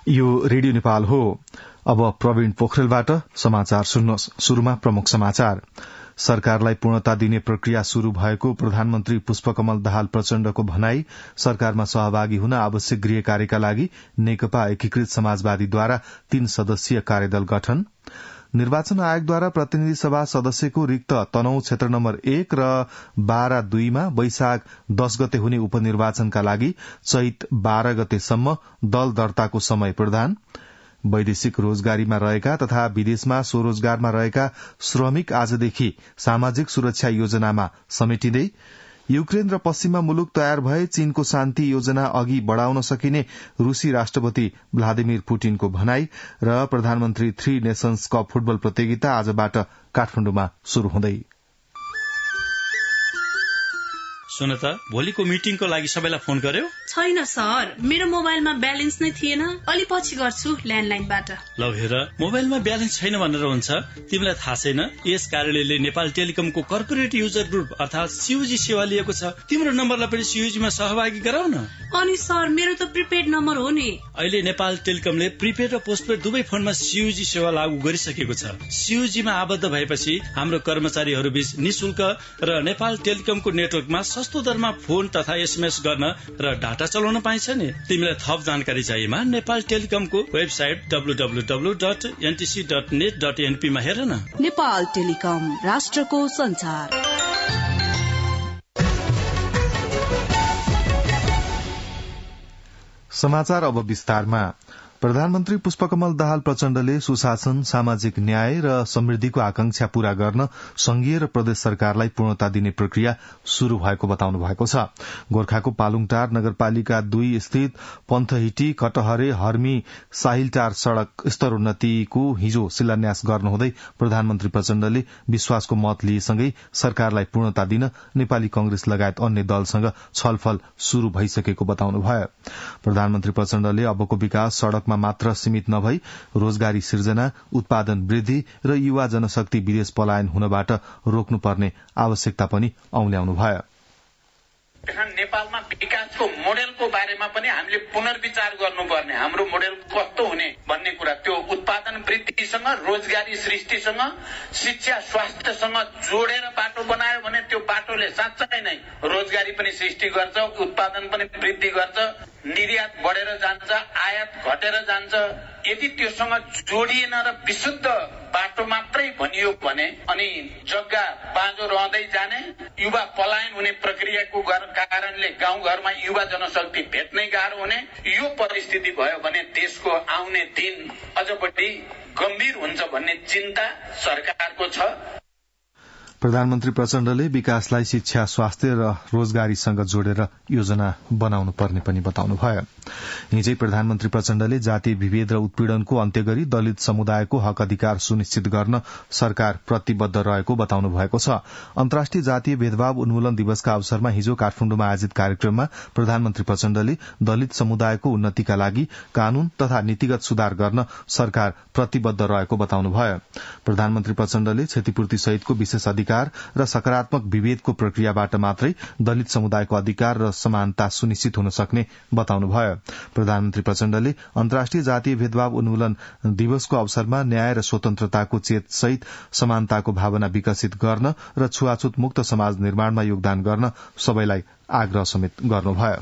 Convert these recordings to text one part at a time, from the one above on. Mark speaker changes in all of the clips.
Speaker 1: यो रेडियो नेपाल हो। अब प्रवीण पोखरेलबाट समाचार सुन्नुहोस्। शुरूमा प्रमुख समाचार। सरकारलाई पूर्णता दिने प्रक्रिया शुरू भएको प्रधानमन्त्री पुष्पकमल दाहाल प्रचण्डको भनाई। सरकारमा सहभागी हुन आवश्यक गृह कार्यका लागि नेकपा एकीकृत समाजवादीद्वारा 3 सदस्यीय कार्यदल गठन। निर्वाचन आयोगद्वारा प्रतिनिधि सभा सदस्यको रिक्त तनहुँ क्षेत्र नम्बर 1 र बारा 2 मा वैशाख 10 गते हुने उपनिर्वाचनका लागि चैत 12 गतेसम्म दल दर्ताको समय प्रदान। वैदेशिक रोजगारीमा रहेका तथा विदेशमा स्वरोजगारमा रहेका श्रमिक आजदेखि सामाजिक सुरक्षा योजनामा समेटिँदै। युक्रेन र पश्चिममा मुलुक तयार भए चीनको शान्ति योजना अघि बढ़ाउन सकिने रूसी राष्ट्रपति भ्लादिमिर पुटिनको भनाई। र प्रधानमन्त्री 3 नेशन्स कप फुटबल प्रतियोगिता आजबाट काठमाडौँमा शुरू हुँदै।
Speaker 2: सुन त, भोलिको मिटिङको लागि सबैलाई फोन गर्यो?
Speaker 3: छैन सर, मेरो मोबाइलमा ब्यालेन्स नै थिएन। अलि पछि गर्छु ल्यान्डलाइनबाट।
Speaker 2: ल हेर, मोबाइलमा ब्यालेन्स छैन भनेर हुन्छ? तिमीलाई थाहा छैन यस कार्यालयले नेपाल टेलिकमको कर्पोरेट युजर ग्रुप अर्थात सीयूजी सेवा लिएको छ। तिम्रो नम्बरलाई पनि सीयूजीमा सहभागी गराउ न।
Speaker 3: अनि सर, मेरो त प्रिपेड नम्बर हो नि।
Speaker 2: अहिले नेपाल टेलिकमले प्रिपेड र पोस्टपेड दुवै फोनमा सीयूजी सेवा लागू गरिसकेको छ। सीयूजीमा आबद्ध भएपछि हाम्रो कर्मचारीहरू बीच निशुल्क र नेपाल टेलिकमको नेटवर्कमा सस्तो दरमा फोन तथा एसएमएस गर्न र डाटा चलाउन पाइन्छ नि। तिमीलाई थप जानकारी चाहिएमा नेपाल टेलिकमको वेबसाइट www.ntc.net.np मा हेर न।
Speaker 4: नेपाल टेलिकम, राष्ट्रको संचार।
Speaker 1: समाचार अब विस्तारमा। प्रधानमन्त्री पुष्पकमल दाहाल प्रचण्डले सुशासन, सामाजिक न्याय र समृद्धिको आकांक्षा पूरा गर्न संघीय र प्रदेश सरकारलाई पूर्णता दिने प्रक्रिया शुरू भएको बताउनु भएको छ। गोर्खाको पालुङटार नगरपालिका 2 स्थित पन्थहिटी कटहरे हर्मी साहिलटार सड़क स्तरोन्नतिको हिजो शिलान्यास गर्नुहुँदै प्रधानमन्त्री प्रचण्डले विश्वासको मत लिएसँगै सरकारलाई पूर्णता दिन नेपाली कांग्रेस लगायत अन्य दलसँग छलफल शुरू भइसकेको बताउनुभयो। प्रधानमन्त्री प्रचण्डले अबको विकास सड़क मात्र सीमित नभई रोजगारी सिर्जना, उत्पादन वृद्धि र युवा जनशक्ति विदेश पलायन हुनबाट रोक्नुपर्ने आवश्यकता पनि औल्याउनुभयो।
Speaker 5: नेपालमा विकासको मोडेलको बारेमा पनि हामीले पुनर्विचार गर्नुपर्ने, हाम्रो मोडेल कस्तो हुने भन्ने कुरा। त्यो उत्पादन वृद्धिसँग, रोजगारी सृष्टिसँग, शिक्षा स्वास्थ्यसँग जोडेर बाटो बनायो भने त्यो बाटोले साँच्चै नै रोजगारी पनि सृष्टि गर्छ, उत्पादन पनि वृद्धि गर्छ, निर्यात बढेर जान्छ, आयात घटेर जान्छ। यदि त्योसँग जोडिएन र विशुद्ध बाटो मात्रै भनियो भने अनि जग्गा बाँझो रहँदै जाने, युवा पलायन हुने प्रक्रियाको कारणले गाउँघरमा युवा जनशक्ति भेट्नै गाह्रो हुने, यो परिस्थिति भयो भने देशको आउने दिन अझ बढी गम्भीर हुन्छ भन्ने चिन्ता सरकारको छ।
Speaker 1: प्रधानमन्त्री प्रचण्डले विकासलाई शिक्षा, स्वास्थ्य र रोजगारीसँग जोडेर योजना बनाउनु पर्ने पनि बताउनुभयो। हिजै प्रधानमन्त्री प्रचण्डले जातीय विभेद र उत्पीड़नको अन्त्य गरी दलित समुदायको हक अधिकार सुनिश्चित गर्न सरकार प्रतिबद्ध रहेको बताउनु भएको छ। अन्तर्राष्ट्रिय जातीय भेदभाव उन्मूलन दिवसका अवसरमा हिजो काठमाडौँमा आयोजित कार्यक्रममा प्रधानमन्त्री प्रचण्डले दलित समुदायको उन्नतिका लागि कानून तथा नीतिगत सुधार गर्न सरकार प्रतिबद्ध रहेको बताउनुभयो। प्रधानमन्त्री प्रचण्डले क्षतिपूर्ति सहितको विशेष अधिकार र सकारात्मक विभेदको प्रक्रियाबाट मात्रै दलित समुदायको अधिकार र समानता सुनिश्चित हुन सक्ने बताउनुभयो। प्रधानमन्त्री प्रचण्डले अन्तर्राष्ट्रिय जातीय भेदभाव उन्मूलन दिवसको अवसरमा न्याय र स्वतन्त्रताको चेत सहित समानताको भावना विकसित गर्न र छुवाछुत मुक्त समाज निर्माणमा योगदान गर्न सबैलाई आग्रह समेत गर्नुभयो।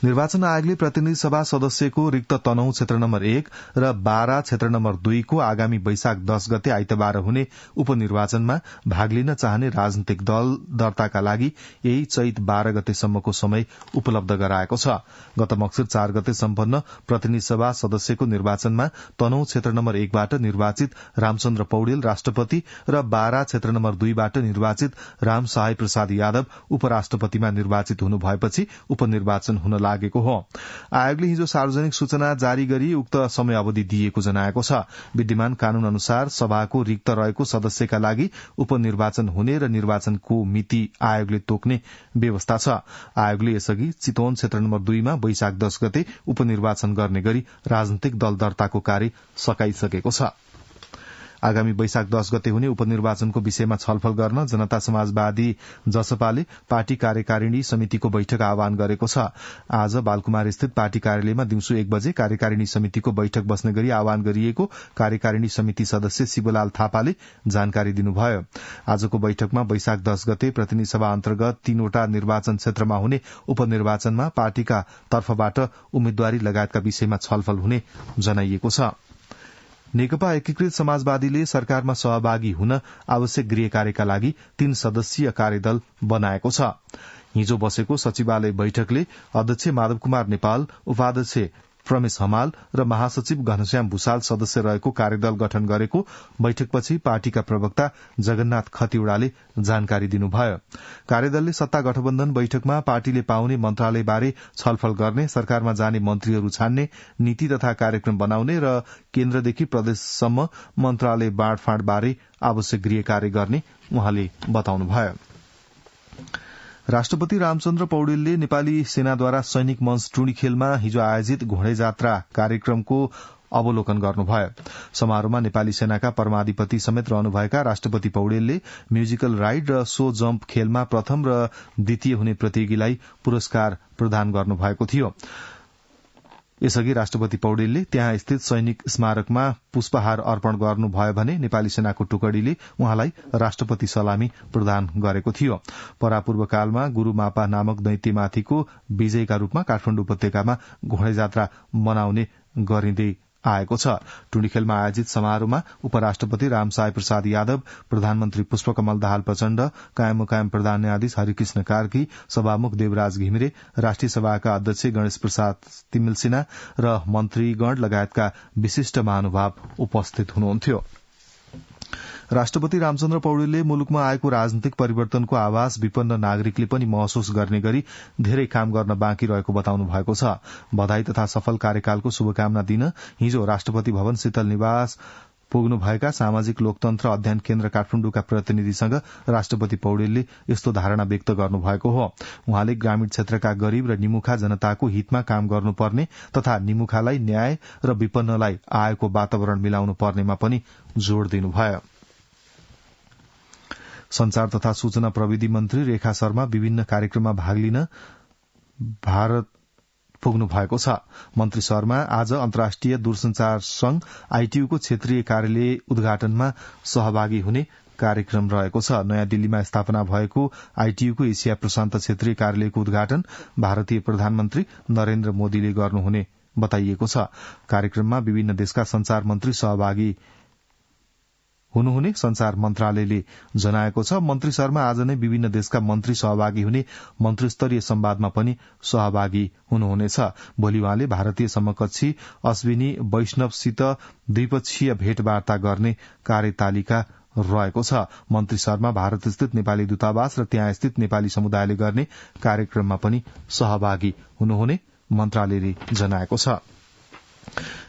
Speaker 1: निर्वाचन आयोगले प्रतिनिधि सभा सदस्यको रिक्त तनहुँ क्षेत्र नम्बर 1 र बारा क्षेत्र नम्बर 2 को आगामी वैशाख 10 गते आइतबार हुने उपनिर्वाचनमा भाग लिन चाहने राजनैतिक दल दर्ताका लागि यही चैत 12 गतेसम्मको समय उपलब्ध गराएको छ। गत मक्सिर 4 गते सम्पन्न प्रतिनिधि सभा सदस्यको निर्वाचनमा तनहुँ क्षेत्र नम्बर 1 बाट निर्वाचित रामचन्द्र पौडेल राष्ट्रपति र बारा क्षेत्र नम्बर 2 बाट निर्वाचित राम सहाय प्रसाद यादव उपराष्ट्रपतिमा निर्वाचित हुनु भएपछि उपनिर्वाचन हुन लागेको हो। आयोगले हिजो सार्वजनिक सूचना जारी गरी उक्त समय अवधि दिएको जनाएको छ। विद्यमान कानून अनुसार सभाको रिक्त रहेको सदस्यका लागि उपनिर्वाचन हुने र निर्वाचनको मिति आयोगले तोक्ने व्यवस्था छ। आयोगले यसअघि चितवन क्षेत्र नम्बर 2 मा वैशाख 10 गते उपनिर्वाचन गर्ने गरी राजनैतिक दल दर्ताको कार्य सकाइसकेको छ। आगामी वैशाख 10 गते हुने उपनिर्वाचनको विषयमा छलफल गर्न जनता समाजवादी जसपाले पार्टी कार्यकारिणी समितिको बैठक आह्वान गरेको छ। आज बालकुमार स्थित पार्टी कार्यालयमा दिउँसो 1 बजे कार्यकारिणी समितिको बैठक बस्ने गरी आह्वान गरिएको कार्यकारिणी समिति सदस्य शिवलाल थापाले जानकारी दिनुभयो। आजको बैठकमा वैशाख 10 गते प्रतिनिधि सभा अन्तर्गत 3वटा निर्वाचन क्षेत्रमा हुने उपनिर्वाचनमा पार्टीका तर्फबाट उम्मेद्वारी लगायतका विषयमा छलफल हुने जनाइएको छ। नेकपा एकीकृत समाजवादीले सरकारमा सहभागी हुन आवश्यक गृह कार्यका लागि 3 सदस्यीय कार्यदल बनाएको छ। हिजो बसेको सचिवालय बैठकले अध्यक्ष माधव कुमार नेपाल, उपाध्यक्ष प्रमेश हमाल र महासचिव घनश्याम भूषाल सदस्य रहेको कार्यदल गठन गरेको बैठकपछि पार्टीका प्रवक्ता जगन्नाथ खतिवड़ाले जानकारी दिनुभयो। कार्यदलले सत्ता गठबन्धन बैठकमा पार्टीले पाउने मन्त्रालयबारे छलफल गर्ने, सरकारमा जाने मन्त्रीहरू छान्ने, नीति तथा कार्यक्रम बनाउने र केन्द्रदेखि प्रदेशसम्म मन्त्रालय बाँडफाँडबारे आवश्यक गृह कार्य गर्ने उहाँले बताउनुभयो। राष्ट्रपति रामचन्द्र पौडेलले नेपाली सेनाद्वारा सैनिक मञ्च टुँडीखेलमा हिजो आयोजित घोडे जात्रा कार्यक्रमको अवलोकन गर्नुभयो। समारोहमा नेपाली सेनाका परमाधिपति समेत रहनुभएका राष्ट्रपति पौडेलले म्युजिकल राइड र सो जम्प खेलमा प्रथम र द्वितीय हुने प्रतियोगीलाई पुरस्कार प्रदान गर्नुभएको थियो। यसअघि राष्ट्रपति पौडेलले त्यहाँ स्थित सैनिक स्मारकमा पुष्पहार अर्पण गर्नुभयो भने नेपाली सेनाको टुकडीले उहाँलाई राष्ट्रपति सलामी प्रदान गरेको थियो। परापूर्वकालमा गुरूमापा नामक दैत्यमाथिको विजयका रूपमा काठमाडौँ उपत्यकामा घोडे जात्रा मनाउने गरिँदै आएको छ। टुँडीखेलमा आयोजित समारोहमा उपराष्ट्रपति रामसाय प्रसाद यादव, प्रधानमन्त्री पुष्पकमल दाहाल प्रचण्ड, कायम प्रधान न्यायाधीश हरिकृष्ण कार्की, सभामुख देवराज घिमिरे, राष्ट्रिय सभाका अध्यक्ष गणेश प्रसाद तिमिल सिन्हा र मन्त्रीगण लगायतका विशिष्ट महानुभाव उपस्थित हुनुहुन्थ्यो। राष्ट्रपति रामचन्द्र पौडेलले मुलुकमा आएको राजनीतिक परिवर्तनको आभास विपन्न नागरिकले पनि महसुस गर्ने गरी धेरै काम गर्न बाँकी रहेको बताउनु भएको छ। बधाई तथा सफल कार्यकालको शुभकामना दिन हिजो राष्ट्रपति भवन शीतल निवास पुग्नुभएका सामाजिक लोकतन्त्र अध्ययन केन्द्र काठमाडौँका प्रतिनिधिसँग राष्ट्रपति पौडेलले यस्तो धारणा व्यक्त गर्नुभएको हो। उहाँले ग्रामीण क्षेत्रका गरीब र निमुखा जनताको हितमा काम गर्नुपर्ने तथा निमुखालाई न्याय र विपन्नलाई आएको वातावरण मिलाउनु पर्नेमा पनि जोड़ दिनुभयो। संचार तथा सूचना प्रविधि मन्त्री रेखा शर्मा विभिन्न कार्यक्रममा भाग लिन भारत पुग्नु भएको छ। मन्त्री शर्मा आज अन्तर्राष्ट्रिय दूरसंचार संघ आईटीयूको क्षेत्रीय कार्यालय उद्घाटनमा सहभागी हुने कार्यक्रम रहेको छ। नयाँ दिल्लीमा स्थापना भएको आईटीयूको एसिया प्रशान्त क्षेत्रीय कार्यालयको उद्घाटन भारतीय प्रधानमन्त्री नरेन्द्र मोदीले गर्नुहुने बताइएको छ। कार्यक्रममा विभिन्न देशका संचार मन्त्री सहभागी हुनुहुने संचार मन्त्रालयले जनाएको छ। मन्त्री शर्मा आज नै विभिन्न देशका मन्त्री सहभागी हुने मन्त्रीस्तरीय संवादमा पनि सहभागी हुनुहुनेछ। भोलि उहाँले भारतीय समकक्षी अश्विनी वैष्णवसित द्विपक्षीय भेटवार्ता गर्ने कार्यतालिका रहेको छ। मन्त्री शर्मा भारत स्थित नेपाली दूतावास र त्यहाँ स्थित नेपाली समुदायले गर्ने कार्यक्रममा पनि सहभागी हुनुहुने मन्त्रालयले जनाएको छ।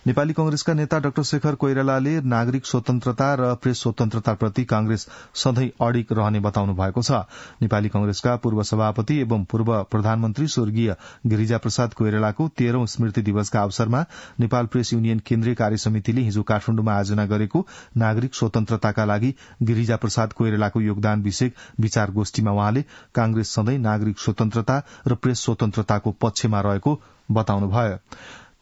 Speaker 1: नेपाली कंग्रेसका नेता डाक्टर शेखर कोइरालाले नागरिक स्वतन्त्रता र प्रेस स्वतन्त्रताप्रति कांग्रेस सधैं अडिग रहने बताउनु भएको छ। नेपाली कंग्रेसका पूर्व सभापति एवं पूर्व प्रधानमन्त्री स्वर्गीय गिरिजा प्रसाद कोइरालाको 13औं स्मृति दिवसका अवसरमा नेपाल प्रेस युनियन केन्द्रीय कार्य समितिले हिजो काठमाडौँमा आयोजना गरेको नागरिक स्वतन्त्रताका लागि गिरिजा प्रसाद कोइरालाको योगदान विषयक विचार गोष्ठीमा उहाँले कांग्रेस सधैं नागरिक स्वतन्त्रता र प्रेस स्वतन्त्रताको पक्षमा रहेको बताउनुभयो।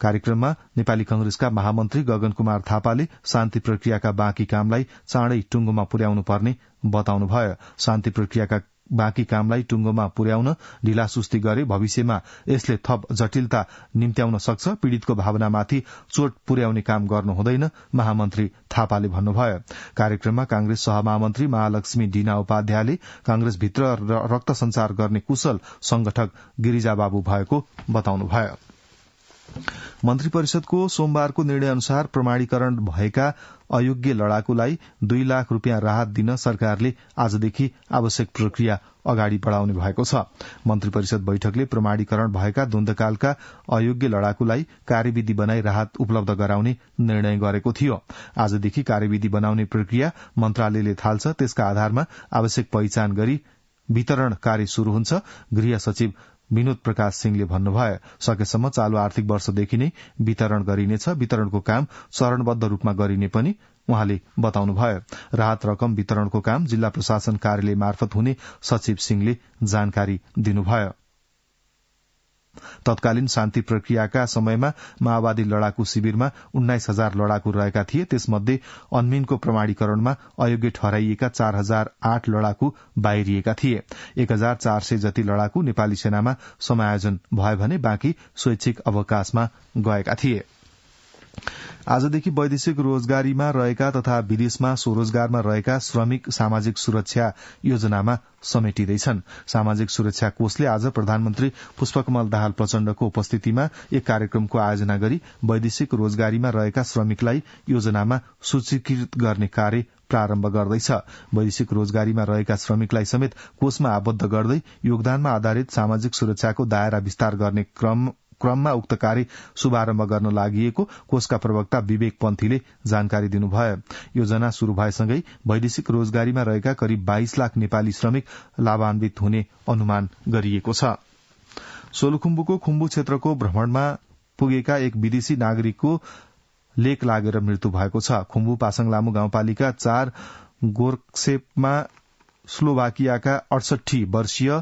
Speaker 1: कार्यक्रममा नेपाली कंग्रेसका महामन्त्री गगन कुमार थापाले शान्ति प्रक्रियाका बाँकी कामलाई चाँडै टुंगोमा पुर्याउनु पर्ने बताउनुभयो। शान्ति प्रक्रियाका बाँकी कामलाई टुंगोमा पुर्याउन ढिलासुस्ती गरे भविष्यमा यसले थप जटिलता निम्त्याउन सक्छ, पीड़ितको भावनामाथि चोट पुर्याउने काम गर्नु हुँदैन, महामन्त्री थापाले भन्नुभयो। कार्यक्रममा कांग्रेस सहमहामन्त्री महालक्ष्मी डीना उपाध्यायले कांग्रेसभित्र रक्त संचार गर्ने कुशल संगठक गिरिजा बाबु भएको बताउनुभयो। मन्त्री परिषदको सोमबारको निर्णय अनुसार प्रमाणीकरण भएका अयोग्य लडाकुलाई 2 लाख रूपियाँ राहत दिन सरकारले आजदेखि आवश्यक प्रक्रिया अगाडि बढ़ाउने भएको छ। मन्त्री परिषद बैठकले प्रमाणीकरण भएका द्वन्द्वकालका अयोग्य लडाकुलाई कार्यविधि बनाई राहत उपलब्ध गराउने निर्णय गरेको थियो। आजदेखि कार्यविधि बनाउने प्रक्रिया मन्त्रालयले थाल्छ। त्यसका आधारमा आवश्यक पहिचान गरी वितरण कार्य शुरू हुन्छ। गृह सचिव विनोद प्रकाश सिंहले भन्नुभयो सकेसम्म चालू आर्थिक वर्षदेखि नै वितरण गरिनेछ। वितरणको काम चरणबद्ध रूपमा गरिने पनि उहाँले बताउनुभयो। राहत रकम वितरणको काम जिल्ला प्रशासन कार्यालय मार्फत हुने सचिव सिंहले जानकारी दिनुभयो। तत्कालीन शान्ति प्रक्रियाका समयमा माओवादी लडाकू शिविरमा 19,000 लडाकू रहेका थिए। त्यसमध्ये अन्मिनको प्रमाणीकरणमा अयोग्य ठहराइएका 4,008 लडाकू बाहिरिएका थिए। 1,400 जति लडाकू नेपाली सेनामा समायोजन भयो भने बाँकी स्वैच्छिक अवकाशमा गएका थिए। आजदेखि वैदेशिक रोजगारीमा रहेका तथा विदेशमा स्वरोजगारमा रहेका श्रमिक सामाजिक सुरक्षा योजनामा समेटिँदैछन्। सामाजिक सुरक्षा कोषले आज प्रधानमन्त्री पुष्पकमल दाहाल प्रचण्डको उपस्थितिमा एक कार्यक्रमको आयोजना गरी वैदेशिक रोजगारीमा रहेका श्रमिकलाई योजनामा सूचीकृत गर्ने कार्य प्रारम्भ गर्दैछ। वैदेशिक रोजगारीमा रहेका श्रमिकलाई समेत कोषमा आबद्ध गर्दै योगदानमा आधारित सामाजिक सुरक्षाको दायरा विस्तार गर्ने क्रममा उक्त कार्य शुभारम्भ गर्न लागि कोषका प्रवक्ता विवेक पन्थीले जानकारी दिनुभयो। योजना शुरू भएसँगै वैदेशिक रोजगारीमा रहेका करिब 22 लाख नेपाली श्रमिक लाभान्वित हुने अनुमान गरिएको छ। सोलुखुम्बुको खुम्बु क्षेत्रको भ्रमणमा पुगेका एक विदेशी नागरिकको लेक लागेर मृत्यु भएको छ। खुम्बु पासाङ लामो गाउँपालिका 4 गोर्सेपमा स्लोभाकियाका 68 वर्षीय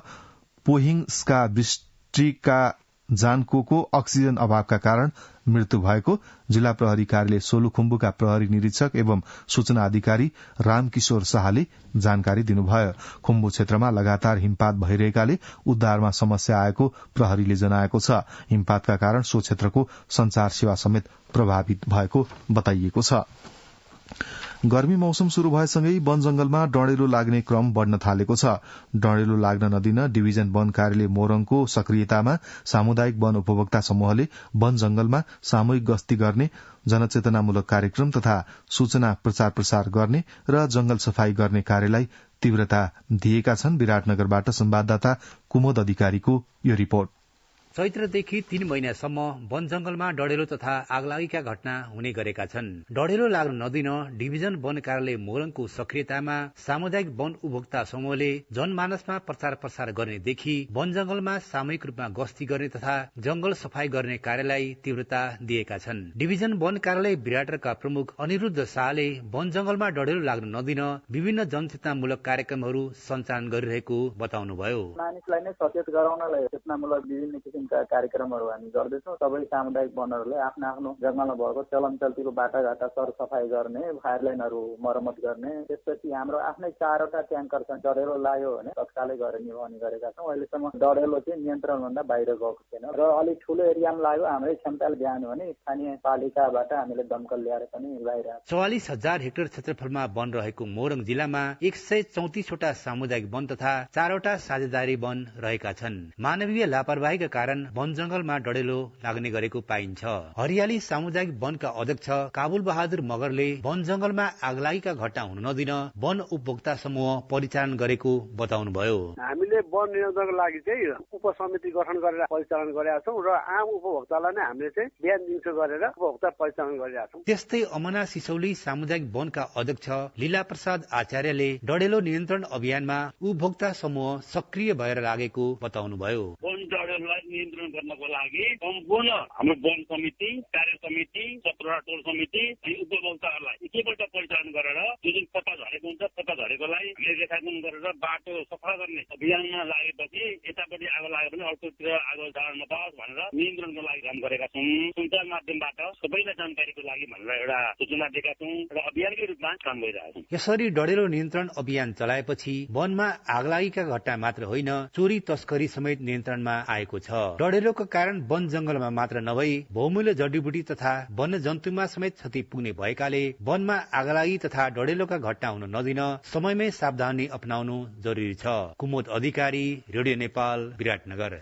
Speaker 1: पोहिङ स्काब्रिस्ट्रीका जानको अक्सिजन अभावका कारण मृत्यु भएको जिल्ला प्रहरी कार्यालय सोलुखुम्बुका प्रहरी निरीक्षक एवं सूचना अधिकारी रामकिशोर शाहले जानकारी दिनुभयो। खुम्बु क्षेत्रमा लगातार हिमपात भइरहेकाले उद्धारमा समस्या आएको प्रहरीले जनाएको छ। हिमपातका कारण सो क्षेत्रको संचार सेवा समेत प्रभावित भएको बताइएको छ। गर्मी मौसम शुरू भएसँगै वन जंगलमा डढेलो लाग्ने क्रम बढ़न थालेको छ। डढेलो लाग्न नदिन डिभिजन वन कार्यालय मोरङको सक्रियतामा सामुदायिक वन उपभोक्ता समूहले वन जंगलमा सामूहिक गस्ती गर्ने, जनचेतनामूलक कार्यक्रम तथा सूचना प्रचार प्रसार गर्ने र जंगल सफाई गर्ने कार्यलाई तीव्रता दिएका छन्। विराटनगरबाट संवाददाता कुमोद अधिकारीको यो रिपोर्ट।
Speaker 6: चैत्रदेखि 3 महिनासम्म वन जंगलमा डढेलो तथा आगलागीका घटना हुने गरेका छन्। डढेलो लाग्न नदिन डिभिजन वन कार्यालय मोरङको सक्रियतामा सामुदायिक वन उपभोक्ता समूहले जनमानसमा प्रचार प्रसार गर्नेदेखि वन जंगलमा सामूहिक रूपमा गस्ती गर्ने तथा जंगल सफाई गर्ने कार्यलाई तीव्रता दिएका छन्। डिभिजन वन कार्यालय विराटका प्रमुख अनिरुद्ध शाहले वन जंगलमा डढेलो लाग्न नदिन विभिन्न जनचेतनामूलक कार्यक्रमहरू सञ्चालन गरिरहेको बताउनुभयो।
Speaker 7: मानिसलाई नै सचेत गराउनलाई चेतनामूलक विभिन्न कार्यक्रमहरू हामी गर्दैछौँ। सबै सामुदायिक वनहरूले आफ्नो आफ्नो जंगलमा भएको चलन चल्तीको बाटाघाटा सरसफाई गर्ने, फायर लाइनहरू मर्मत गर्ने, त्यसपछि हाम्रो आफ्नै 4वटा ट्याङ्कर छन्। डढेलो लाग्यो भने तत्कालै गएर निभाउने गरेका छौँ। अहिलेसम्म डढेलो चाहिँ नियन्त्रणभन्दा बाहिर गएको छैन र अलिक ठुलो एरियामा लाग्यो हाम्रै क्षमताले बिहान भने स्थानीय पालिकाबाट हामीले दमकल ल्याएर पनि निभाइरहेको छ। 44,000 हेक्टर क्षेत्रफलमा वन रहेको मोरङ जिल्लामा 134वटा सामुदायिक वन तथा 4वटा साझेदारी वन रहेका छन्। मानवीय लापरवाहीका कारण वन जंगलमा डढेलो लाग्ने गरेको पाइन्छ। हरियाली सामुदायिक वनका अध्यक्ष काबुल बहादुर मगरले वन जंगलमा आगलागीका घटना हुन नदिन वन उपभोक्ता समूह परिचालन गरेको बताउनुभयो।
Speaker 8: हामीले वन नियन्त्रणको लागि चाहिँ उपसमिति गठन गरेर परिचालन गरेका छौँ र आम उपभोक्तालाई नै हामीले चाहिँ बिहान दिउँसो गरेर उपभोक्ता परिचालन गरिरहेका छौँ।
Speaker 6: त्यस्तै अमना सिसौली सामुदायिक वनका अध्यक्ष लीला प्रसाद आचार्यले डढेलो नियन्त्रण अभियानमा उपभोक्ता समूह सक्रिय भएर लागेको बताउनुभयो।
Speaker 9: नियन्त्रण गर्नको लागि सम्पूर्ण हाम्रो वन समिति, कार्य समिति, 17 टोल समिति अनि उपभोक्ताहरूलाई एकैपल्ट परिचालन गरेर जुन पत्ता झरेको हुन्छ पत्ता झरेकोलाई हामीले रेखाङ्कन गरेर बाटो सफा गर्ने अभियानमा लागेपछि यतापट्टि आगो लाग्यो भने अर्कोतिर आगो जान नपाओस् भनेर नियन्त्रणको लागि काम गरेका छौँ। सञ्चार माध्यमबाट सबैलाई जानकारीको लागि भनेर एउटा सूचना दिएका छौँ र अभियानकै रूपमा काम गरिरहेका छौँ।
Speaker 6: यसरी डढेलो नियन्त्रण अभियान चलाएपछि वनमा आगलागीका घटना मात्र होइन चोरी तस्करी समेत नियन्त्रणमा आएको छ। डढेलोको कारण वन जंगलमा मात्र नभई बहुमूल्य जडीबुटी तथा वन्य जन्तुमा समेत क्षति पुग्ने भएकाले वनमा आगलागी तथा डढेलोका घटना हुन नदिन समयमै सावधानी अपनाउनु जरुरी छ। कुमोद अधिकारी, रेडियो नेपाल, विराटनगर।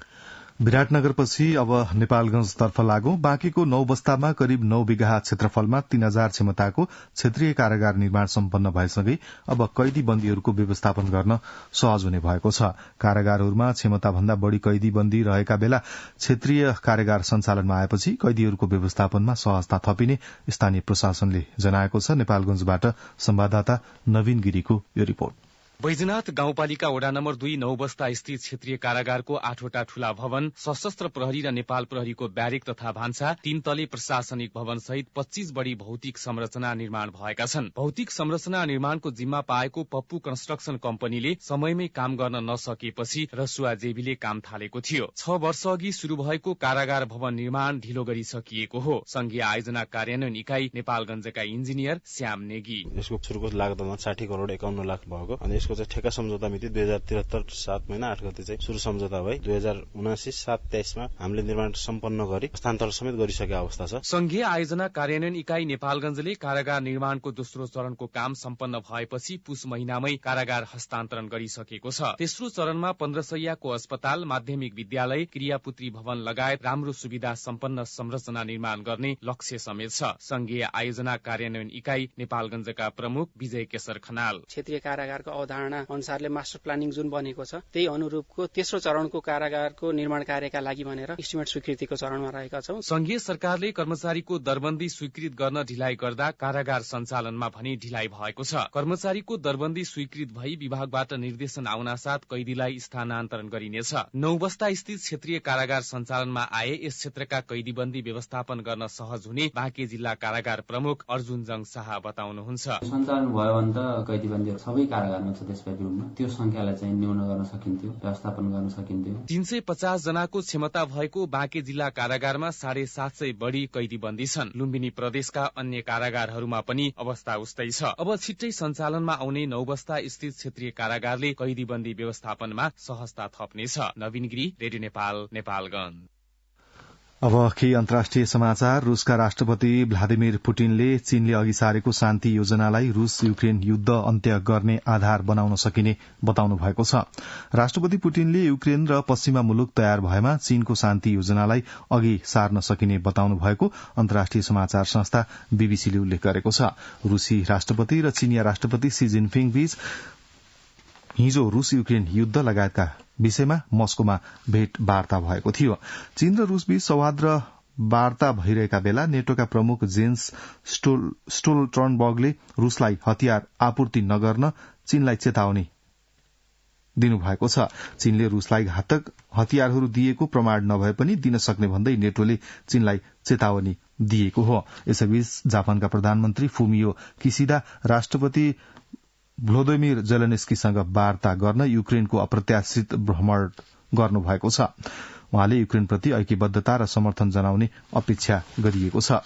Speaker 1: विराटनगरपछि अब नेपालगंजतर्फ लागौं। बाँकीको 9 बस्तामा करिब 9 बिघा क्षेत्रफलमा 3000 क्षमताको क्षेत्रीय कारागार निर्माण सम्पन्न भएसँगै अब कैदी बन्दीहरूको व्यवस्थापन गर्न सहज हुने भएको छ। कारागारहरूमा क्षमताभन्दा बढ़ी कैदी बन्दी रहेका बेला क्षेत्रीय कारागार सञ्चालनमा आएपछि कैदीहरूको व्यवस्थापनमा सहजता थपिने स्थानीय प्रशासनले जनाएको छ। नेपालगंजबाट संवाददाता नवीन गिरीको यो रिपोर्ट।
Speaker 10: बैजनाथ गाउँपालिका वडा नम्बर 2 नौबस्ता स्थित क्षेत्रीय कारागारको 8वटा ठूला भवन, सशस्त्र प्रहरी र नेपाल प्रहरीको ब्यारेक तथा भान्सा, 3 तले प्रशासनिक भवन सहित 25 बढी भौतिक संरचना निर्माण भएका छन्। भौतिक संरचना निर्माणको जिम्मा पाएको पप्पू कन्स्ट्रक्सन कम्पनीले समयमै काम गर्न नसकेपछि रसुवा जेबीले काम थालेको थियो। 6 वर्ष अघि शुरू भएको कारागार भवन निर्माण ढिलो गरिसकिएको हो। संघीय आयोजना कार्यान्वयन इकाई नेपालगञ्जका इन्जिनियर श्याम नेगी,
Speaker 11: यसको सुरुको लागतमा 60 करोड 51 लाख भएको अनि यसको चाहिँ ठेक्का सम्झौता मिति 2073 7 महिना 8 गते चाहिँ सुरु सम्झौता भई 2079 7 23 मा हामीले निर्माण सम्पन्न गरी हस्तान्तरण समेत गरिसकेको अवस्था छ।
Speaker 10: संघीय आयोजना कार्यान्वयन इकाई नेपालगञ्जले कारागार निर्माणको दोस्रो चरणको काम सम्पन्न भएपछि पुस महिनामै कारागार हस्तान्तरण गरिसकेको छ। तेस्रो चरणमा 15 शैय्याको अस्पताल, माध्यमिक विद्यालय, क्रियापुत्री भवन लगायत राम्रो सुविधा सम्पन्न संरचना निर्माण गर्ने लक्ष्य समेत छ। संघीय आयोजना कार्यान्वयन इकाई नेपालगञ्जका प्रमुख विजय केशर खनाल,
Speaker 12: क्षेत्रीय कारागारको अवधारणा अनुसारले मास्टर प्लानिङ जुन बनेको छ त्यही अनुरूपको तेस्रो चरणको कारागारको निर्माण कार्यका लागि भनेर इस्टिमेट स्वीकृतिको चरणमा रहेका छौं।
Speaker 10: संघीय सरकारले कर्मचारीको दरबन्दी स्वीकृत गर्न ढिलाइ गर्दा कारागार सञ्चालनमा भने ढिलाइ भएको छ। कर्मचारीको दरबन्दी स्वीकृत भई विभागबाट निर्देशन आउनासाथ कैदीलाई स्थानान्तरण गरिनेछ। नौबस्ता स्थित क्षेत्रीय कारागार सञ्चालनमा आए यस क्षेत्रका कैदीबन्दी व्यवस्थापन गर्न सहज हुने बाँके जिल्ला कारागार प्रमुख अर्जुन जङ शाह बताउनुहुन्छ।
Speaker 13: सञ्चालन भयो भने त कैदीबन्दीहरू सबै कारागारमा छ, देशव्यापी रूपमा त्यो संख्यालाई चाहिँ न्यून गर्न सकिन्थ्यो, व्यवस्थापन गर्न सकिन्थ्यो।
Speaker 10: 350 जनाको क्षमता भएको बाँके जिल्ला कारागारमा 750 बढी कैदीबन्दी छन्। लुम्बिनी प्रदेशका अन्य कारागारहरूमा पनि अवस्था उस्तै छ। अब छिट्टै सञ्चालनमा आउने नौबस्ता स्थित क्षेत्रीय कारागारले कैदीबन्दी व्यवस्थापनमा सहजता थप्नेछ। नवीन गिरी, रेडियो नेपाल, नेपालगञ्ज।
Speaker 1: अब केही अन्तर्राष्ट्रिय समाचार। रूसका राष्ट्रपति भ्लादिमिर पुटिनले चीनले अघि सारेको शान्ति योजनालाई रूस युक्रेन युद्ध अन्त्य गर्ने आधार बनाउन सकिने बताउनु भएको छ। राष्ट्रपति पुटिनले युक्रेन र पश्चिमा मुलुक तयार भएमा चीनको शान्ति योजनालाई अघि सार्न सकिने बताउनु भएको अन्तर्राष्ट्रिय समाचार संस्था बीबीसीले उल्लेख गरेको छ। रूसी राष्ट्रपति र चीनिया राष्ट्रपति सी जिनपिङ बीच हिजो रूस युक्रेन युद्ध लगायतका विषयमा मस्कोमा भेटवार्ता भएको थियो। चीन र रूसबीच सौहार्द र वार्ता भइरहेका बेला नेटोका प्रमुख जेन्स स्टोल्टनबर्गले रूसलाई हतियार आपूर्ति नगर्न चीनलाई चेतावनी दिनुभएको छ। चीनले रूसलाई घातक हतियारहरू दिएको प्रमाण नभए पनि दिन सक्ने भन्दै नेटोले चीनलाई चेतावनी दिएको हो। यसैबीच जापानका प्रधानमन्त्री फुमियो किसिडा राष्ट्रपति भ्लोदिमिर जेलेन्स्कीसँग वार्ता गर्न युक्रेनको अप्रत्याशित भ्रमण गर्नुभएको छ। उहाँले युक्रेनप्रति ऐक्यबद्धता र समर्थन जनाउने अपेक्षा गरिएको छ।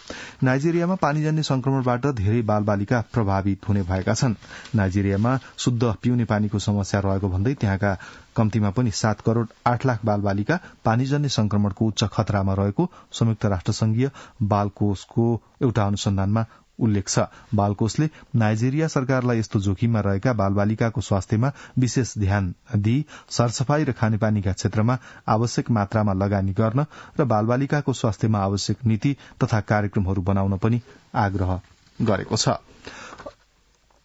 Speaker 1: नाइजेरियामा पानीजन्य संक्रमणबाट धेरै बालबालिका प्रभावित हुने भएका छन्। नाइजेरियामा शुद्ध पिउने पानीको समस्या रहेको भन्दै त्यहाँका कम्तीमा पनि 7 करोड़ 8 लाख बालबालिका पानीजन्य संक्रमणको उच्च खतरामा रहेको संयुक्त राष्ट्रसंघीय बालकोषको एउटा अनुसन्धानमा उल्लेख छ। बालकोषले नाइजेरिया सरकारलाई यस्तो जोखिममा रहेका बालबालिकाको स्वास्थ्यमा विशेष ध्यान दिई सरसफाई र खानेपानीका क्षेत्रमा आवश्यक मात्रामा लगानी गर्न र बालबालिकाको स्वास्थ्यमा आवश्यक नीति तथा कार्यक्रमहरू बनाउन पनि आग्रह गरेको छ।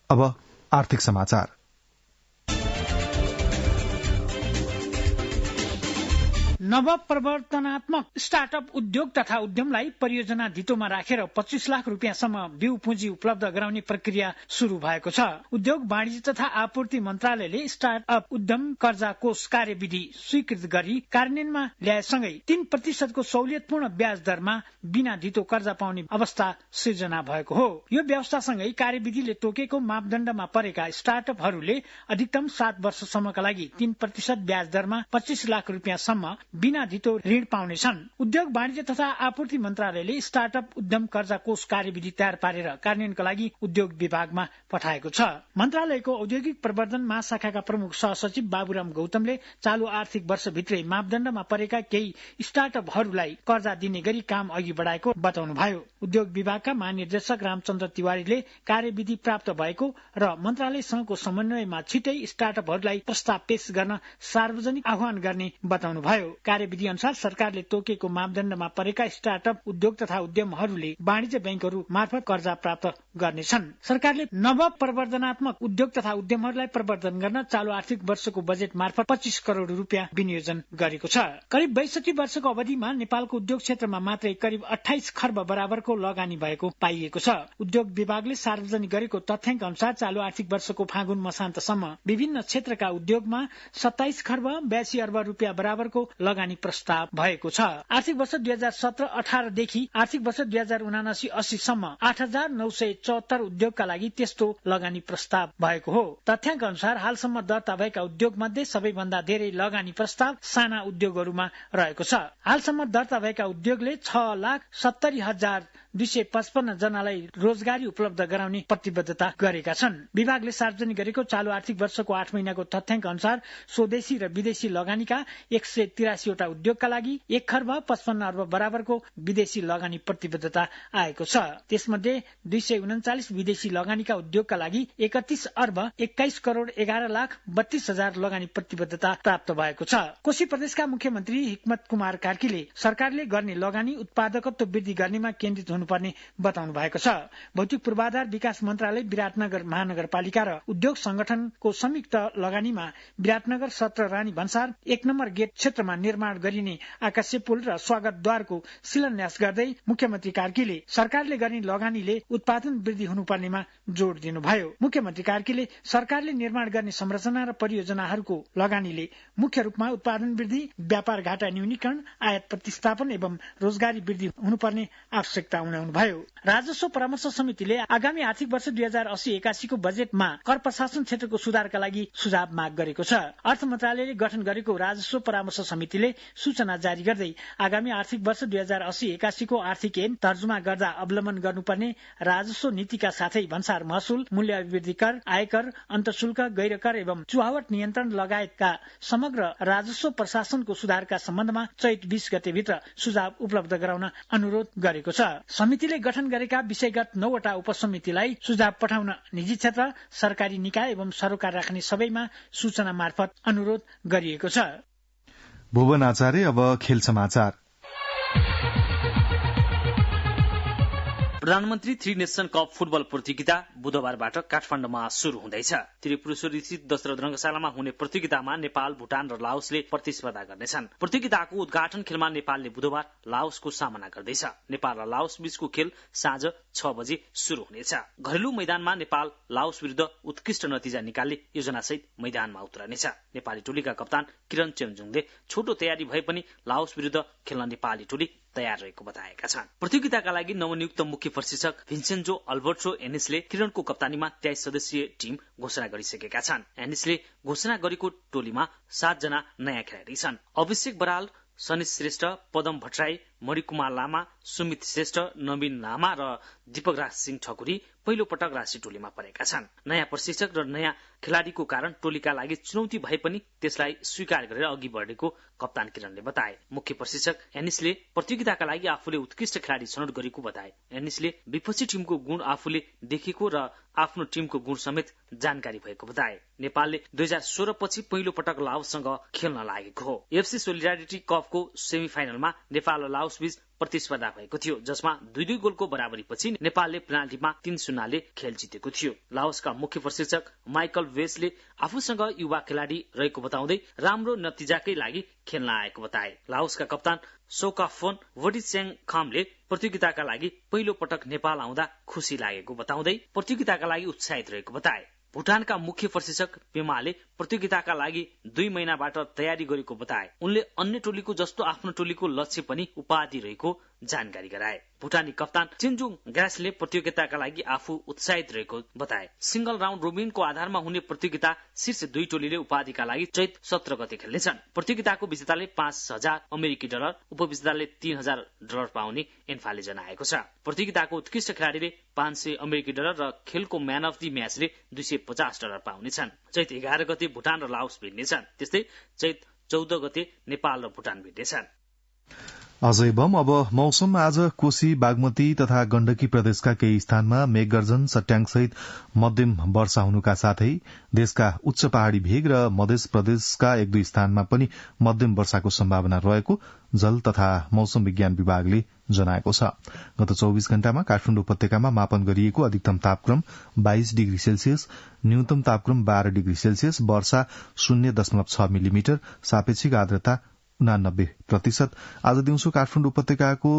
Speaker 1: अब आर्थिक समाचार।
Speaker 14: नवप्रवर्तनात्मक स्टार्टअप उद्योग तथा उद्यमलाई परियोजना धितोमा राखेर 25 लाख रुपियाँसम्म बिउ पुँजी उपलब्ध गराउने प्रक्रिया शुरू भएको छ। उद्योग वाणिज्य तथा आपूर्ति मन्त्रालयले स्टार्टअप उद्यम कर्जा कोष कार्यविधि स्वीकृत गरी कार्यान्वयनमा ल्याएसँगै 3% को सहुलियतपूर्ण ब्याज दरमा बिना धितो कर्जा पाउने अवस्था सिर्जना भएको हो। यो व्यवस्थासँगै कार्यविधिले तोकेको मापदण्डमा परेका स्टार्टअपहरूले अधिकतम 7 वर्षसम्मका लागि 3% ब्याज दरमा 25 लाख रुपियाँसम्म बिना धितो ऋण पाउनेछन्। उद्योग वाणिज्य तथा आपूर्ति मन्त्रालयले स्टार्टअप उद्यम कर्जा कोष कार्यविधि तयार पारेर कार्यान्वयनका लागि उद्योग विभागमा पठाएको छ। मन्त्रालयको औद्योगिक प्रवर्धन महाशाखाका प्रमुख सहसचिव बाबुराम गौतमले चालू आर्थिक वर्षभित्रै मापदण्डमा परेका केही स्टार्टअपहरूलाई कर्जा दिने गरी काम अघि बढाएको बताउनुभयो। उद्योग विभागका महानिर्देशक रामचन्द्र तिवारीले कार्यविधि प्राप्त भएको र मन्त्रालयसँगको समन्वयमा छिटै स्टार्टअपहरूलाई प्रस्ताव पेश गर्न सार्वजनिक आह्वान गर्ने बताउनुभयो। कार्यविधि अनुसार सरकारले तोकेको मापदण्डमा परेका स्टार्टअप उद्योग तथा उद्यमहरूले वाणिज्य बैंकहरू मार्फत कर्जा प्राप्त गर्नेछन्। सरकारले नव प्रवर्धनात्मक उद्योग तथा उद्यमहरूलाई प्रवर्धन गर्न चालू आर्थिक वर्षको बजेट मार्फत 25 करोड़ रुपियाँ विनियोजन गरेको छ। करिब 62 वर्षको अवधिमा नेपालको उद्योग क्षेत्रमा मात्रै करिब 28 खर्ब बराबरको लगानी भएको पाइएको छ। उद्योग विभागले सार्वजनिक गरेको तथ्याङ्क अनुसार चालू आर्थिक वर्षको फागुन मसान्तसम्म विभिन्न क्षेत्रका उद्योगमा 27 खर्ब 82 अर्ब रुपियाँ बराबरको लगानी प्रस्ताव भएको छ। आर्थिक वर्ष 2017-18 देखि आर्थिक वर्ष 2079-80 सम्म 8974 उद्योगका लागि त्यस्तो लगानी प्रस्ताव भएको हो। तथ्याङ्क अनुसार हालसम्म दर्ता भएका उद्योग मध्ये सबैभन्दा धेरै लगानी प्रस्ताव साना उद्योगहरूमा रहेको छ। हालसम्म दर्ता भएका उद्योगले 6,70,255 जनालाई रोजगारी उपलब्ध गराउने प्रतिबद्धता गरेका छन्। विभागले सार्वजनिक गरेको चालू आर्थिक वर्षको 8 महिनाको तथ्याङ्क अनुसार स्वदेशी र विदेशी लगानीका 183 वटा उद्योगका लागि 1 खर्ब 55 अर्ब बराबरको विदेशी लगानी प्रतिबद्धता आएको छ। त्यसमध्ये 239 विदेशी लगानीका उद्योगका लागि 31 अर्ब 21 करोड़ 11 लाख 32 हजार लगानी प्रतिबद्धता प्राप्त भएको छ। कोशी प्रदेशका मुख्यमन्त्री हिक्मत कुमार कार्कीले सरकारले गर्ने लगानी उत्पादकत्व वृद्धि गर्नेमा केन्द्रित हुनुपर्ने बताउनु भएको छ। भौतिक पूर्वाधार विकास मन्त्रालय विराटनगर महानगरपालिका र उद्योग संगठनको संयुक्त लगानीमा विराटनगर 17 रानी भन्सार 1 नम्बर गेट क्षेत्रमा निर्माण गरिने आकाशे पुल र स्वागतद्वारको शिलान्यास गर्दै मुख्यमन्त्री कार्कीले सरकारले गर्ने लगानीले उत्पादन वृद्धि हुनुपर्नेमा जोड़ दिनुभयो। मुख्यमन्त्री कार्कीले सरकारले निर्माण गर्ने संरचना र परियोजनाहरूको लगानीले मुख्य रूपमा उत्पादन वृद्धि, व्यापार घाटा न्यूनीकरण, आयात प्रतिस्थापन एवं रोजगारी वृद्धि हुनुपर्ने आवश्यकता उठाउनुभयो। राजस्व परामर्श समितिले आगामी आर्थिक वर्ष 2080-81 को बजेटमा कर प्रशासन क्षेत्रको सुधारका लागि सुझाव माग गरेको छ। अर्थ मन्त्रालयले गठन गरेको राजस्व परामर्श समितिले सूचना जारी गर्दै आगामी आर्थिक वर्ष 2080-81 को आर्थिक ऐन तर्जुमा गर्दा अवलम्बन गर्नुपर्ने राजस्व नीतिका साथै भन्सार महसुल, मूल्य अभिवृद्धि कर, आयकर, अन्तःशुल्क, गैरकर एवं चुहावट नियन्त्रण लगायतका समग्र राजस्व प्रशासनको सुधारका सम्बन्धमा चैत 20 गते भित्र सुझाव उपलब्ध गराउन अनुरोध गरेको छ। समितिले गठन गरेका विषयगत 9 वटा उपसमितिलाई सुझाव पठाउन निजी क्षेत्र, सरकारी निकाय एवं सरोकार राख्ने सबैमा सूचना मार्फत अनुरोध गरिएको छ।
Speaker 1: भुवन आचार्य। अब खेल समाचार।
Speaker 15: प्रधानमन्त्री थ्री नेशन कप फुटबल प्रतियोगिता बुधबारबाट काठमाडौँमा शुरू हुँदैछ। त्रिपुरेश्वरी स्थित दशरथ रंगशालामा हुने प्रतियोगितामा नेपाल, भुटान र लाओसले प्रतिस्पर्धा गर्नेछन्। प्रतियोगिताको उद्घाटन खेलमा नेपालले बुधबार लाओसको सामना गर्दैछ। नेपाल र लाओस बीचको खेल साँझ 6 बजे शुरू हुनेछ। घरेलु मैदानमा नेपाल लाओस विरुद्ध उत्कृष्ट नतिजा निकाल्ने योजनासहित मैदानमा उत्रनेछ। नेपाली टोलीका कप्तान किरण चेम्जुङले छोटो तयारी भए पनि लाओस विरुद्ध खेल्न नेपाली टोली तयार रहेको बताएका छन्। प्रतियोगिताका लागि नवनियुक्त मुख्य प्रशिक्षक भिन्सेन्जो अल्बर्टो एनिसले किरणको कप्तानीमा 23 सदस्यीय टिम घोषणा गरिसकेका छन्। एनिसले घोषणा गरेको टोलीमा 7 जना नयाँ खेलाडी छन्। अभिषेक बराल, सनिश श्रेष्ठ, पदम भट्टराई, मणिकुमार लामा, सुमित श्रेष्ठ, नवीन लामा र दीपकराज सिंह ठकुरी पहिलो पटक राष्ट्रिय टोलीमा परेका छन्। नयाँ प्रशिक्षक र नयाँ खेलाडीको कारण टोलीका लागि चुनौती भए पनि त्यसलाई स्वीकार गरेर अघि बढेको कप्तान किरणले बताए। मुख्य प्रशिक्षक एनिसले प्रतियोगिताका लागि आफूले उत्कृष्ट खेलाडी छनौट गरेको बताए। एनिसले विपक्षी टिमको गुण आफूले देखेको र आफ्नो टिमको गुण समेत जानकारी भएको बताए। नेपालले 2016 पछि पहिलो पटक लाओससँग खेल्न लागेको हो। एफसी सोलिडारिटी कपको सेमिफाइनलमा नेपाल र लाओस बीच प्रतिस्पर्धा भएको थियो, जसमा 2-2 गोलको बराबरीपछि नेपालले पेनाल्टीमा 3-0 खेल जितेको थियो। लाओसका मुख्य प्रशिक्षक माइकल वेसले आफूसँग युवा खेलाडी रहेको बताउँदै राम्रो नतिजाकै लागि खेल्न आएको बताए। लाओसका कप्तान सोकाफोन वडिचेङ खामले प्रतियोगिताका लागि पहिलो पटक नेपाल आउँदा खुसी लागेको बताउँदै प्रतियोगिताका लागि उत्साहित रहेको बताए। भुटानका मुख्य प्रशिक्षक पेमाले प्रतियोगिताका लागि 2 महिनाबाट तयारी गरेको बताए। उनले अन्य टोलीको जस्तो आफ्नो टोलीको लक्ष्य पनि उपाधि रहेको जानकारी गराए। भुटानी कप्तान चिन्जुङ ग्रासले प्रतियोगिताका लागि आफू उत्साहित रहेको बताए। सिंगल राउन्ड रोबिनको आधारमा हुने प्रतियोगिता शीर्ष 2 टोलीले उपाधिका लागि चैत 17 गते खेल्नेछन्। प्रतियोगिताको विजेताले $5,000 उपविजेताले $3,000 पाउने एन्फाले जनाएको छ। प्रतियोगिताको उत्कृष्ट खेलाडीले $500 र खेलको म्यान अफ द म्याचले $250 पाउनेछन्। चैत 11 गते भुटान र लाओस भिड्नेछन्। त्यस्तै चैत 14 गते नेपाल र भुटान भिड्नेछन्।
Speaker 1: अजय बम। अब मौसम। आज कोशी, बागमती तथा गण्डकी प्रदेशका केही स्थानमा मेघगर्जन, सट्याङसहित मध्यम वर्षा हुनुका साथै देशका उच्च पहाड़ी भेग र मध्य प्रदेशका एक दुई स्थानमा पनि मध्यम वर्षाको सम्भावना रहेको जल तथा मौसम विज्ञान विभागले जनाएको छ। गत 24 घण्टामा काठमाडौँ उपत्यकामा मापन गरिएको अधिकतम तापक्रम 22 डिग्री सेल्सियस, न्यूनतम तापक्रम 12 डिग्री सेल्सियस, वर्षा 0.6 मिलिमिटर, सापेक्षिक आर्द्रता 89%। आज दिउँसो काठमाडौँ उपत्यकाको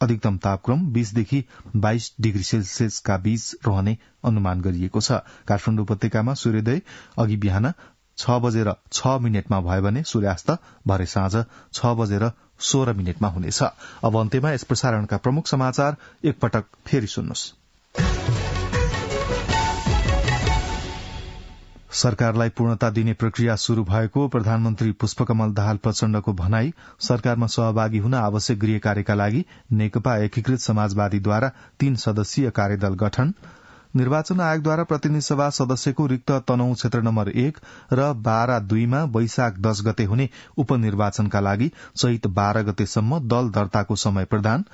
Speaker 1: अधिकतम तापक्रम 20 देखि 22 डिग्री सेल्सियसका बीच रहने अनुमान गरिएको छ। काठमाडौँ उपत्यकामा सूर्योदय अघि बिहान 6:06 भयो भने सूर्यास्त भरे साँझ 6:16 हुनेछ। अब अन्त्यमा यस प्रसारणका प्रमुख समाचार एकपटक फेरि सुन्नुहोस्। सरकारलाई पूर्णता दिने प्रक्रिया शुरू भएको प्रधानमन्त्री पुष्पकमल दाहाल प्रचण्डको भनाई। सरकारमा सहभागी हुन आवश्यक गृह कार्यका लागि नेकपा एकीकृत समाजवादीद्वारा 3 सदस्यीय कार्यदल गठन। निर्वाचन आयोगद्वारा प्रतिनिधि सभा सदस्यको रिक्त तनहुँ क्षेत्र नम्बर 1 र बारा 2 मा वैशाख 10 गते हुने उपनिर्वाचनका लागि चैत 12 गतेसम्म दल दर्ताको समय प्रदान।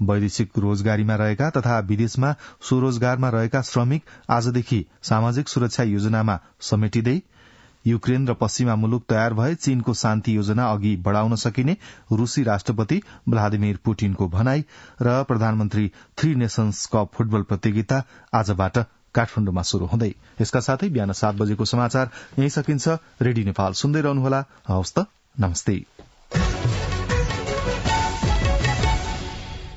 Speaker 1: वैदेशिक रोजगारीमा रहेका तथा विदेशमा स्वरोजगारमा रहेका श्रमिक आजदेखि सामाजिक सुरक्षा योजनामा समेटिँदै। युक्रेन र पश्चिमा मुलुक तयार भए चीनको शान्ति योजना अघि बढ़ाउन सकिने रूसी राष्ट्रपति भ्लादिमिर पुटिनको भनाई। र प्रधानमन्त्री 3 नेशन्स कप फुटबल प्रतियोगिता आजबाट काठमाडौँमा शुरू हुँदै। यसका साथै बिहान 7 बजेको समाचार यही सकिन्छ। रेडियो नेपाल सुन्दै रहनुहोला। हवस् त, नमस्ते।